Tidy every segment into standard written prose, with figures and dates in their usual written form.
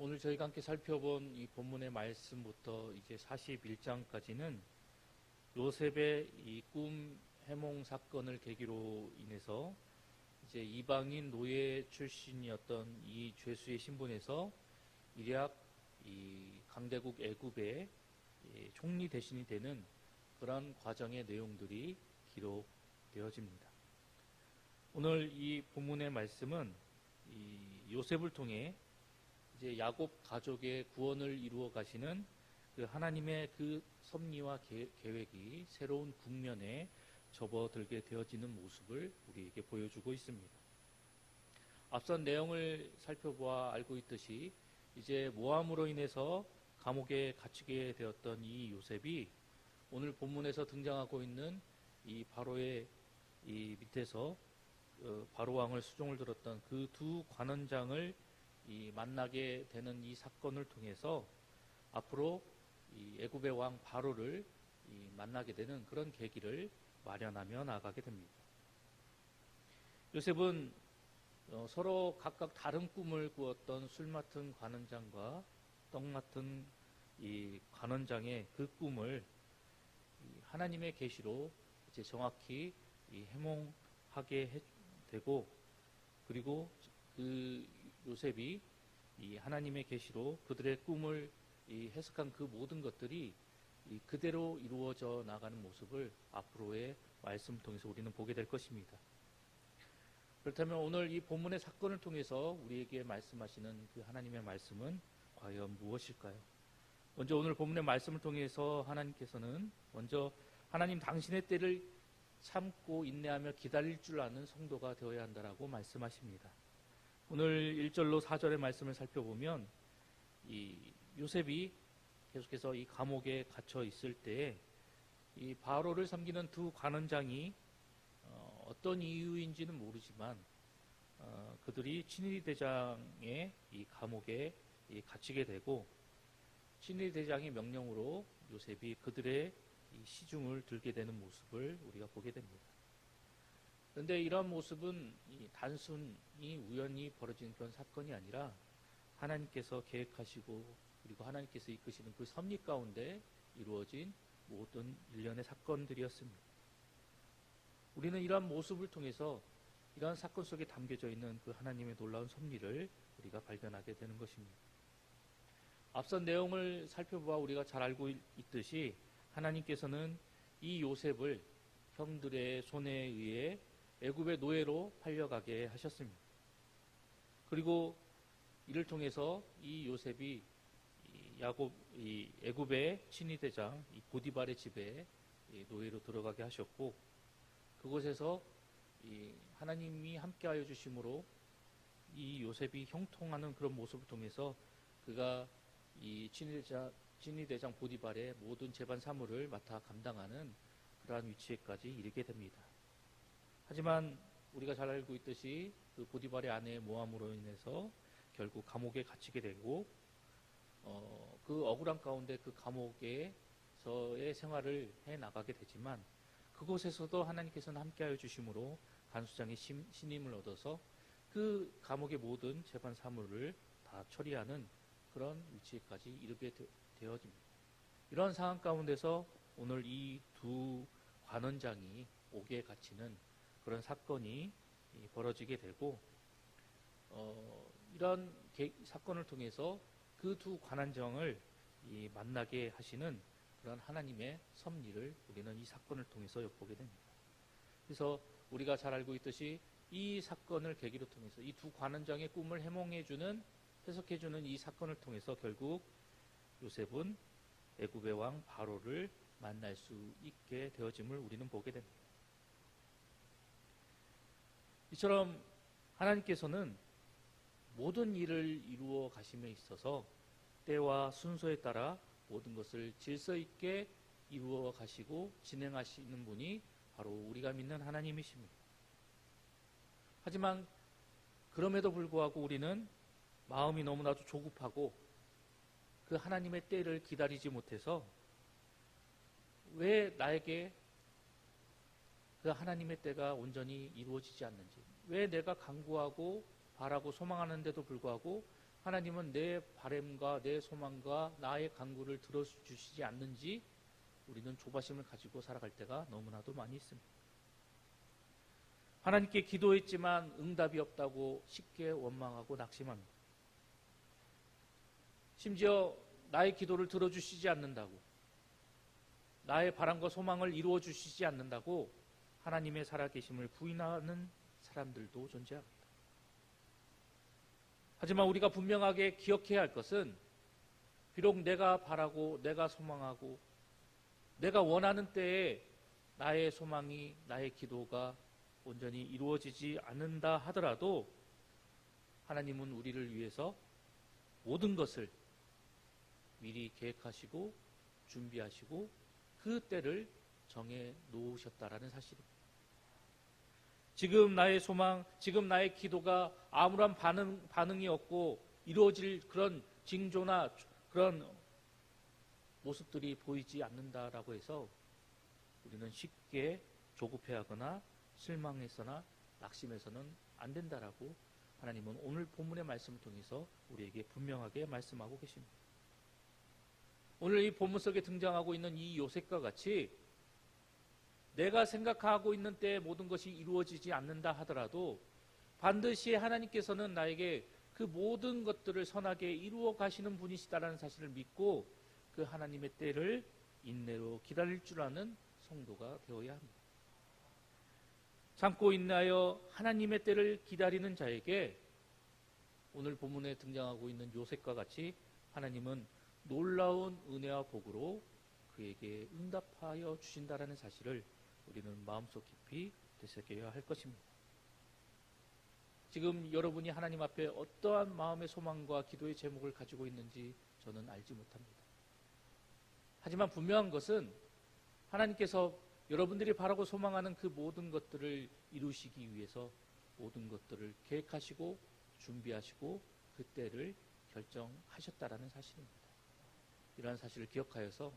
오늘 저희가 함께 살펴본 이 본문의 말씀부터 이제 41장까지는 요셉의 이 꿈 해몽 사건을 계기로 인해서 이제 이방인 노예 출신이었던 이 죄수의 신분에서 일약 이 강대국 애굽의 총리 대신이 되는 그런 과정의 내용들이 기록되어집니다. 오늘 이 본문의 말씀은 이 요셉을 통해 이제 야곱 가족의 구원을 이루어 가시는 그 하나님의 그 섭리와 계획이 새로운 국면에 접어들게 되어지는 모습을 우리에게 보여주고 있습니다. 앞선 내용을 살펴보아 알고 있듯이 이제 모함으로 인해서 감옥에 갇히게 되었던 이 요셉이 오늘 본문에서 등장하고 있는 이 바로의 이 밑에서 바로 왕을 수종을 들었던 그 두 관원장을 이 만나게 되는 이 사건을 통해서 앞으로 이 애굽의 왕 바로를 이 만나게 되는 그런 계기를 마련하며 나가게 됩니다. 요셉은 서로 각각 다른 꿈을 꾸었던 술 맡은 관원장과 떡 맡은 이 관원장의 그 꿈을 하나님의 계시로 이제 정확히 이 해몽하게 되고, 그리고 그 요셉이 이 하나님의 계시로 그들의 꿈을 이 해석한 그 모든 것들이 이 그대로 이루어져 나가는 모습을 앞으로의 말씀을 통해서 우리는 보게 될 것입니다. 그렇다면 오늘 이 본문의 사건을 통해서 우리에게 말씀하시는 그 하나님의 말씀은 과연 무엇일까요? 먼저 오늘 본문의 말씀을 통해서 하나님께서는 먼저 하나님 당신의 때를 참고 인내하며 기다릴 줄 아는 성도가 되어야 한다라고 말씀하십니다. 오늘 1절로 4절의 말씀을 살펴보면 이 요셉이 계속해서 이 감옥에 갇혀 있을 때에 이 바로를 섬기는 두 관원장이 어떤 이유인지는 모르지만 그들이 친위 대장의 이 감옥에 갇히게 되고, 친위 대장의 명령으로 요셉이 그들의 이 시중을 들게 되는 모습을 우리가 보게 됩니다. 그런데 이러한 모습은 단순히 우연히 벌어진 그런 사건이 아니라 하나님께서 계획하시고 그리고 하나님께서 이끄시는 그 섭리 가운데 이루어진 모든 일련의 사건들이었습니다. 우리는 이러한 모습을 통해서 이러한 사건 속에 담겨져 있는 그 하나님의 놀라운 섭리를 우리가 발견하게 되는 것입니다. 앞선 내용을 살펴보아 우리가 잘 알고 있듯이 하나님께서는 이 요셉을 형들의 손에 의해 애굽의 노예로 팔려가게 하셨습니다. 그리고 이를 통해서 이 요셉이 이 애굽의 친위대장 이 보디발의 집에 노예로 들어가게 하셨고, 그곳에서 이 하나님이 함께하여 주심으로 이 요셉이 형통하는 그런 모습을 통해서 그가 이 친위대장 보디발의 모든 재반 사무를 맡아 감당하는 그러한 위치에까지 이르게 됩니다. 하지만 우리가 잘 알고 있듯이 그 보디발의 아내의 모함으로 인해서 결국 감옥에 갇히게 되고, 그 억울한 가운데 그 감옥에서의 생활을 해 나가게 되지만, 그곳에서도 하나님께서는 함께하여 주심으로 간수장의 신임을 얻어서 그 감옥의 모든 재반 사무를 다 처리하는 그런 위치까지 이르게 되어집니다. 이런 상황 가운데서 오늘 이 두 관원장이 옥에 갇히는 그런 사건이 벌어지게 되고, 이런 사건을 통해서 그 두 관원장을 만나게 하시는 그런 하나님의 섭리를 우리는 이 사건을 통해서 엿보게 됩니다. 그래서 우리가 잘 알고 있듯이 이 사건을 계기로 통해서 이 두 관원장의 꿈을 해석해주는 이 사건을 통해서 결국 요셉은 애굽의 왕 바로를 만날 수 있게 되어짐을 우리는 보게 됩니다. 이처럼 하나님께서는 모든 일을 이루어 가심에 있어서 때와 순서에 따라 모든 것을 질서 있게 이루어 가시고 진행하시는 분이 바로 우리가 믿는 하나님이십니다. 하지만 그럼에도 불구하고 우리는 마음이 너무나도 조급하고 그 하나님의 때를 기다리지 못해서 왜 나에게 그 하나님의 때가 온전히 이루어지지 않는지, 왜 내가 간구하고 바라고 소망하는데도 불구하고 하나님은 내 바램과 내 소망과 나의 간구를 들어주시지 않는지 우리는 조바심을 가지고 살아갈 때가 너무나도 많이 있습니다. 하나님께 기도했지만 응답이 없다고 쉽게 원망하고 낙심합니다. 심지어 나의 기도를 들어주시지 않는다고, 나의 바람과 소망을 이루어 주시지 않는다고 하나님의 살아계심을 부인하는 사람들도 존재합니다. 하지만 우리가 분명하게 기억해야 할 것은 비록 내가 바라고 내가 소망하고 내가 원하는 때에 나의 소망이, 나의 기도가 온전히 이루어지지 않는다 하더라도 하나님은 우리를 위해서 모든 것을 미리 계획하시고 준비하시고 그 때를 정해 놓으셨다라는 사실입니다. 지금 나의 소망, 지금 나의 기도가 아무런 반응이 없고 이루어질 그런 징조나 그런 모습들이 보이지 않는다라고 해서 우리는 쉽게 조급해하거나 실망해서나 낙심해서는 안 된다라고 하나님은 오늘 본문의 말씀을 통해서 우리에게 분명하게 말씀하고 계십니다. 오늘 이 본문 속에 등장하고 있는 이 요셉과 같이 내가 생각하고 있는 때에 모든 것이 이루어지지 않는다 하더라도 반드시 하나님께서는 나에게 그 모든 것들을 선하게 이루어 가시는 분이시다라는 사실을 믿고 그 하나님의 때를 인내로 기다릴 줄 아는 성도가 되어야 합니다. 참고 인내하여 하나님의 때를 기다리는 자에게 오늘 본문에 등장하고 있는 요셉과 같이 하나님은 놀라운 은혜와 복으로 그에게 응답하여 주신다라는 사실을 우리는 마음속 깊이 되새겨야 할 것입니다. 지금 여러분이 하나님 앞에 어떠한 마음의 소망과 기도의 제목을 가지고 있는지 저는 알지 못합니다. 하지만 분명한 것은 하나님께서 여러분들이 바라고 소망하는 그 모든 것들을 이루시기 위해서 모든 것들을 계획하시고 준비하시고 그 때를 결정하셨다라는 사실입니다. 이러한 사실을 기억하여서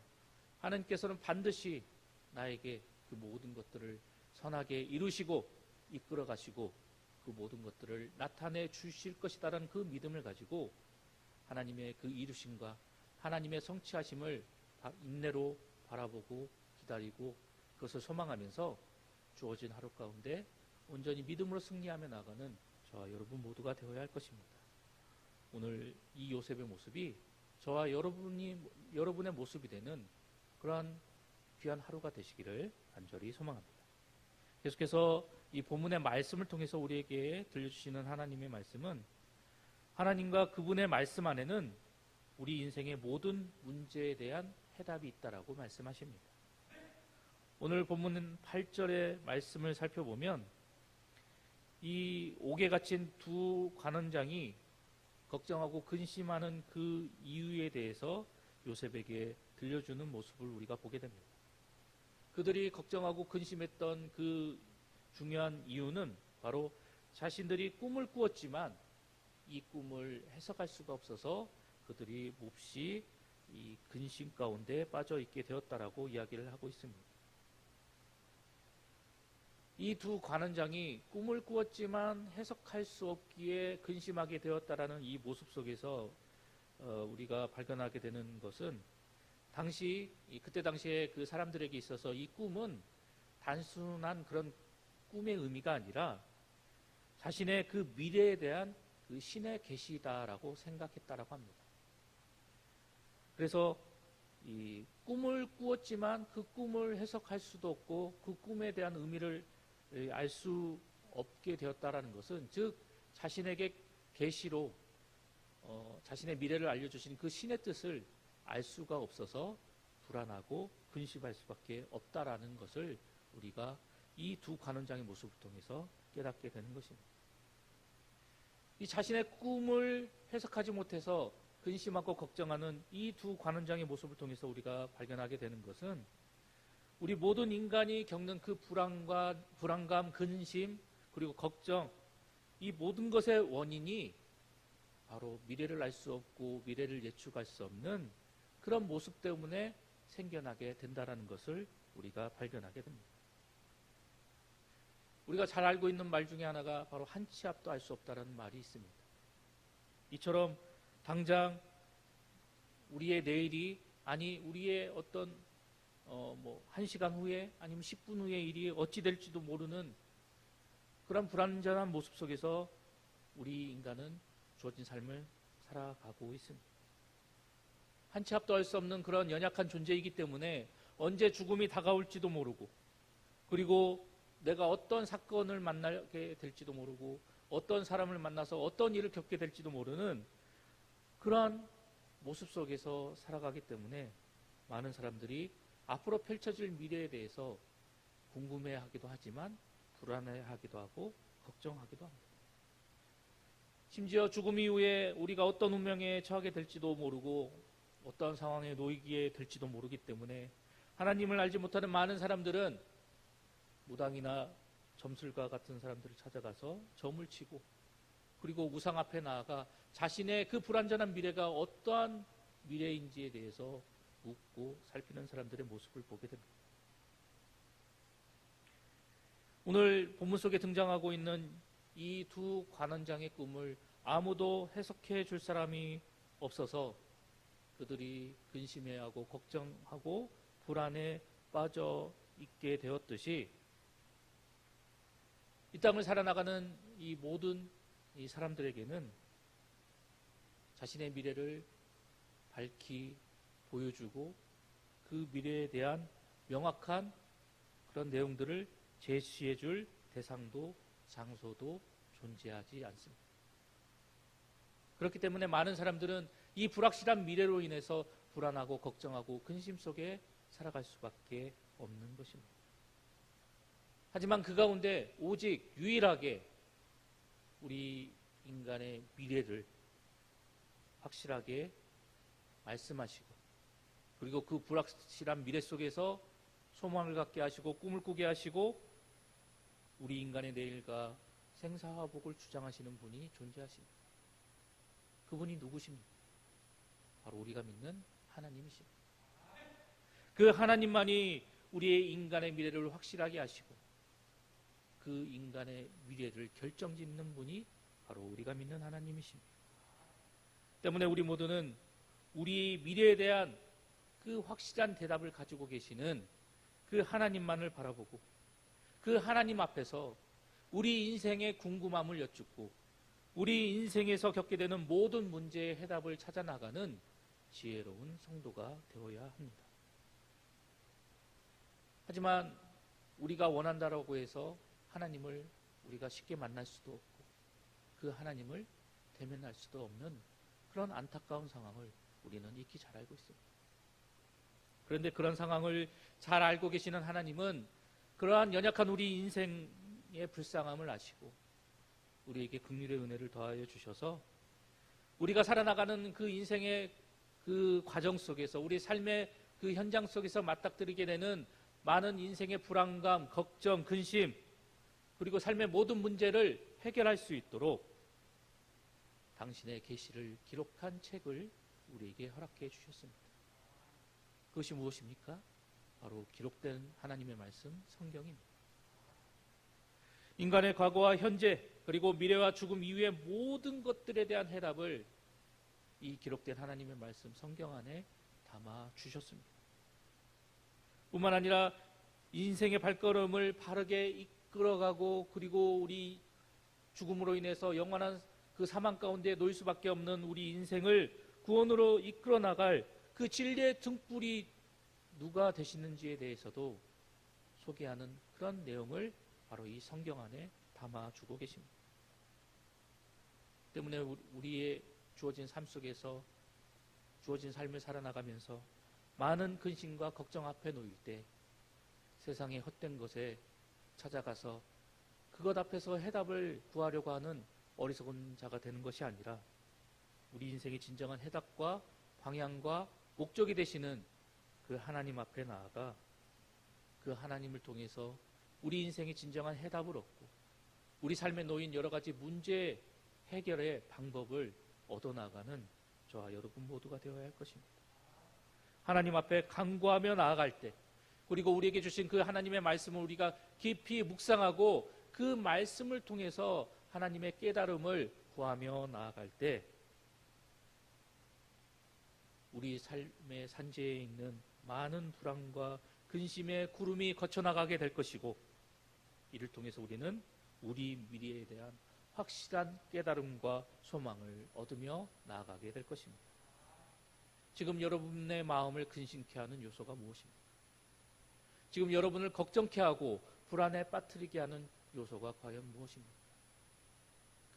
하나님께서는 반드시 나에게 그 모든 것들을 선하게 이루시고 이끌어 가시고 그 모든 것들을 나타내 주실 것이다라는 그 믿음을 가지고 하나님의 그 이루심과 하나님의 성취하심을 인내로 바라보고 기다리고 그것을 소망하면서 주어진 하루 가운데 온전히 믿음으로 승리하며 나가는 저와 여러분 모두가 되어야 할 것입니다. 오늘 이 요셉의 모습이 저와 여러분의 모습이 되는 그러한 귀한 하루가 되시기를 간절히 소망합니다. 계속해서 이 본문의 말씀을 통해서 우리에게 들려주시는 하나님의 말씀은 하나님과 그분의 말씀 안에는 우리 인생의 모든 문제에 대한 해답이 있다라고 말씀하십니다. 오늘 본문 8절의 말씀을 살펴보면 이 옥에 갇힌 두 관원장이 걱정하고 근심하는 그 이유에 대해서 요셉에게 들려주는 모습을 우리가 보게 됩니다. 그들이 걱정하고 근심했던 그 중요한 이유는 바로 자신들이 꿈을 꾸었지만 이 꿈을 해석할 수가 없어서 그들이 몹시 이 근심 가운데 빠져 있게 되었다라고 이야기를 하고 있습니다. 이 두 관원장이 꿈을 꾸었지만 해석할 수 없기에 근심하게 되었다라는 이 모습 속에서 우리가 발견하게 되는 것은 그때 당시에 그 사람들에게 있어서 이 꿈은 단순한 그런 꿈의 의미가 아니라 자신의 그 미래에 대한 그 신의 계시다라고 생각했다라고 합니다. 그래서 이 꿈을 꾸었지만 그 꿈을 해석할 수도 없고 그 꿈에 대한 의미를 알 수 없게 되었다라는 것은 즉 자신에게 계시로 자신의 미래를 알려주신 그 신의 뜻을 알 수가 없어서 불안하고 근심할 수밖에 없다라는 것을 우리가 이 두 관원장의 모습을 통해서 깨닫게 되는 것입니다. 이 자신의 꿈을 해석하지 못해서 근심하고 걱정하는 이 두 관원장의 모습을 통해서 우리가 발견하게 되는 것은 우리 모든 인간이 겪는 그 불안감, 근심, 그리고 걱정, 이 모든 것의 원인이 바로 미래를 알 수 없고 미래를 예측할 수 없는 그런 모습 때문에 생겨나게 된다는 것을 우리가 발견하게 됩니다. 우리가 잘 알고 있는 말 중에 하나가 바로 한 치 앞도 알 수 없다는 말이 있습니다. 이처럼 당장 우리의 내일이, 아니 우리의 어떤 1시간 후에 아니면 10분 후의 일이 어찌 될지도 모르는 그런 불안전한 모습 속에서 우리 인간은 주어진 삶을 살아가고 있습니다. 한 치 앞도 할 수 없는 그런 연약한 존재이기 때문에 언제 죽음이 다가올지도 모르고, 그리고 내가 어떤 사건을 만나게 될지도 모르고, 어떤 사람을 만나서 어떤 일을 겪게 될지도 모르는 그러한 모습 속에서 살아가기 때문에 많은 사람들이 앞으로 펼쳐질 미래에 대해서 궁금해하기도 하지만 불안해하기도 하고 걱정하기도 합니다. 심지어 죽음 이후에 우리가 어떤 운명에 처하게 될지도 모르고 어떤 상황에 놓이게 될지도 모르기 때문에 하나님을 알지 못하는 많은 사람들은 무당이나 점술가 같은 사람들을 찾아가서 점을 치고, 그리고 우상 앞에 나아가 자신의 그 불안전한 미래가 어떠한 미래인지에 대해서 묻고 살피는 사람들의 모습을 보게 됩니다. 오늘 본문 속에 등장하고 있는 이 두 관원장의 꿈을 아무도 해석해 줄 사람이 없어서 그들이 근심해하고 걱정하고 불안에 빠져 있게 되었듯이, 이 땅을 살아나가는 이 모든 이 사람들에게는 자신의 미래를 밝히 보여주고 그 미래에 대한 명확한 그런 내용들을 제시해 줄 대상도 장소도 존재하지 않습니다. 그렇기 때문에 많은 사람들은 이 불확실한 미래로 인해서 불안하고 걱정하고 근심 속에 살아갈 수밖에 없는 것입니다. 하지만 그 가운데 오직 유일하게 우리 인간의 미래를 확실하게 말씀하시고, 그리고 그 불확실한 미래 속에서 소망을 갖게 하시고 꿈을 꾸게 하시고 우리 인간의 내일과 생사화복을 주장하시는 분이 존재하십니다. 그분이 누구십니까? 바로 우리가 믿는 하나님이십니다. 그 하나님만이 우리의 인간의 미래를 확실하게 하시고 그 인간의 미래를 결정짓는 분이 바로 우리가 믿는 하나님이십니다. 때문에 우리 모두는 우리 미래에 대한 그 확실한 대답을 가지고 계시는 그 하나님만을 바라보고 그 하나님 앞에서 우리 인생의 궁금함을 여쭙고 우리 인생에서 겪게 되는 모든 문제의 해답을 찾아 나가는 지혜로운 성도가 되어야 합니다. 하지만 우리가 원한다라고 해서 하나님을 우리가 쉽게 만날 수도 없고 그 하나님을 대면할 수도 없는 그런 안타까운 상황을 우리는 익히 잘 알고 있습니다. 그런데 그런 상황을 잘 알고 계시는 하나님은 그러한 연약한 우리 인생의 불쌍함을 아시고 우리에게 긍휼의 은혜를 더하여 주셔서 우리가 살아나가는 그 인생의 그 과정 속에서 우리 삶의 그 현장 속에서 맞닥뜨리게 되는 많은 인생의 불안감, 걱정, 근심, 그리고 삶의 모든 문제를 해결할 수 있도록 당신의 계시를 기록한 책을 우리에게 허락해 주셨습니다. 그것이 무엇입니까? 바로 기록된 하나님의 말씀, 성경입니다. 인간의 과거와 현재, 그리고 미래와 죽음 이후의 모든 것들에 대한 해답을 이 기록된 하나님의 말씀, 성경 안에 담아 주셨습니다. 뿐만 아니라 인생의 발걸음을 바르게 이끌어가고 그리고 우리 죽음으로 인해서 영원한 그 사망 가운데 놓일 수밖에 없는 우리 인생을 구원으로 이끌어 나갈 그 진리의 등불이 누가 되시는지에 대해서도 소개하는 그런 내용을 바로 이 성경 안에 담아주고 계십니다. 때문에 우리의 주어진 삶 속에서 주어진 삶을 살아나가면서 많은 근심과 걱정 앞에 놓일 때 세상의 헛된 것에 찾아가서 그것 앞에서 해답을 구하려고 하는 어리석은 자가 되는 것이 아니라 우리 인생의 진정한 해답과 방향과 목적이 되시는 그 하나님 앞에 나아가 그 하나님을 통해서 우리 인생의 진정한 해답을 얻고 우리 삶에 놓인 여러 가지 문제 해결의 방법을 얻어나가는 저와 여러분 모두가 되어야 할 것입니다. 하나님 앞에 간구하며 나아갈 때, 그리고 우리에게 주신 그 하나님의 말씀을 우리가 깊이 묵상하고 그 말씀을 통해서 하나님의 깨달음을 구하며 나아갈 때 우리 삶의 산지에 있는 많은 불안과 근심의 구름이 거쳐나가게 될 것이고, 이를 통해서 우리는 우리 미래에 대한 확실한 깨달음과 소망을 얻으며 나아가게 될 것입니다. 지금 여러분의 마음을 근심케 하는 요소가 무엇입니까? 지금 여러분을 걱정케 하고 불안에 빠뜨리게 하는 요소가 과연 무엇입니까?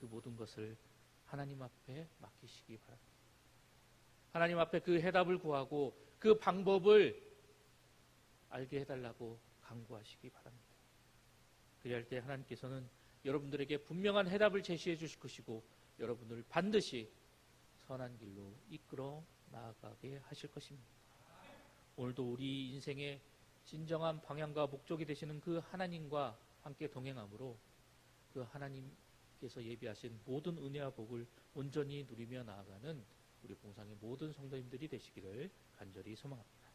그 모든 것을 하나님 앞에 맡기시기 바랍니다. 하나님 앞에 그 해답을 구하고 그 방법을 알게 해달라고 간구하시기 바랍니다. 그리할 때 하나님께서는 여러분들에게 분명한 해답을 제시해 주실 것이고, 여러분을 반드시 선한 길로 이끌어 나아가게 하실 것입니다. 오늘도 우리 인생의 진정한 방향과 목적이 되시는 그 하나님과 함께 동행함으로 그 하나님께서 예비하신 모든 은혜와 복을 온전히 누리며 나아가는 우리 봉상의 모든 성도님들이 되시기를 간절히 소망합니다.